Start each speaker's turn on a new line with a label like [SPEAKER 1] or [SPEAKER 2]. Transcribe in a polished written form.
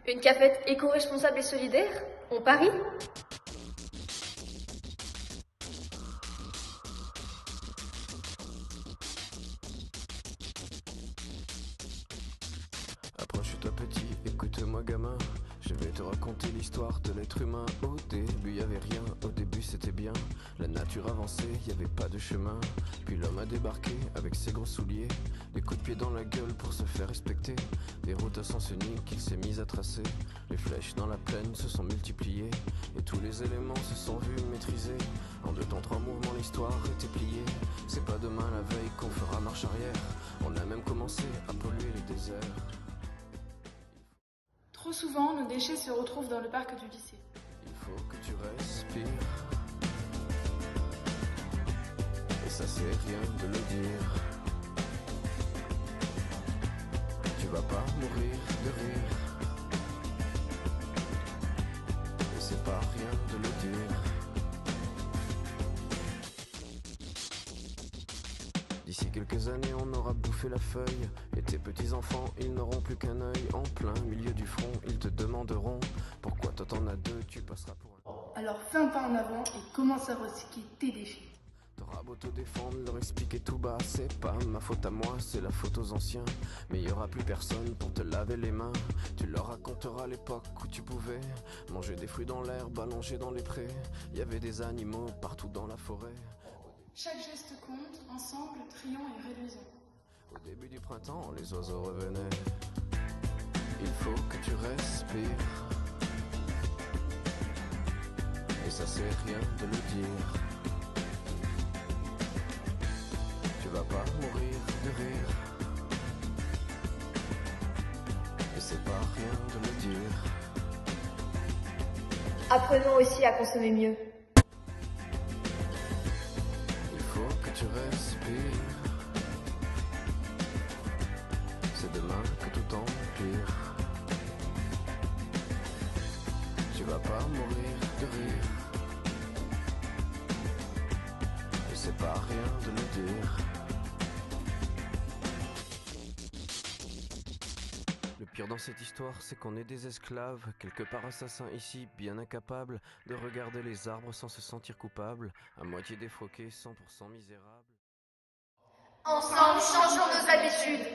[SPEAKER 1] Une cafette éco-responsable et solidaire? On parie?
[SPEAKER 2] Approche-toi petit, écoute-moi gamin. Je vais te raconter l'histoire de l'être humain. Au début y avait rien, au début c'était bien. La nature avançait, y avait pas de chemin. Puis l'homme a débarqué avec ses gros souliers. Des coups de pied dans la gueule pour se faire respecter. Des routes à sens unique qu'il s'est mis à tracer. Les flèches dans la plaine se sont multipliées. Et tous les éléments se sont vus maîtrisés. En 2 temps 3 mouvements l'histoire était pliée. C'est pas demain la veille qu'on fera marche arrière. On a même commencé à polluer les déserts.
[SPEAKER 3] Trop souvent, nos déchets se retrouvent dans le parc du lycée.
[SPEAKER 2] Il faut que tu respires. Et ça c'est rien de le dire. Tu vas pas mourir de rire. Et c'est pas rien de le dire. D'ici quelques années on aura bouffé la feuille. Et tes petits enfants ils n'auront plus qu'un œil. En plein milieu du front ils te demanderont pourquoi toi t'en as 2, tu passeras pour un...
[SPEAKER 3] Alors fais un pas en avant et commence à recycler tes déchets.
[SPEAKER 2] T'auras beau te défendre, leur expliquer tout bas. C'est pas ma faute à moi, c'est la faute aux anciens. Mais y aura plus personne pour te laver les mains. Tu leur raconteras l'époque où tu pouvais manger des fruits dans l'herbe, allongés dans les prés. Y avait des animaux partout dans la forêt.
[SPEAKER 3] Chaque geste compte, ensemble, triant et réduisant.
[SPEAKER 2] Au début du printemps, les oiseaux revenaient. Il faut que tu respires. Et ça c'est rien de le dire. Tu vas pas mourir de rire. Et c'est pas rien de le dire.
[SPEAKER 1] Apprenons aussi à consommer mieux.
[SPEAKER 2] Il faut que tu respires. C'est demain que tout empire. Tu vas pas mourir de rire. Et c'est pas rien de le dire. Le pire dans cette histoire, c'est qu'on est des esclaves, quelque part assassins ici, bien incapables de regarder les arbres sans se sentir coupables, à moitié défroqués, 100% misérables.
[SPEAKER 1] Ensemble, changeons nos habitudes.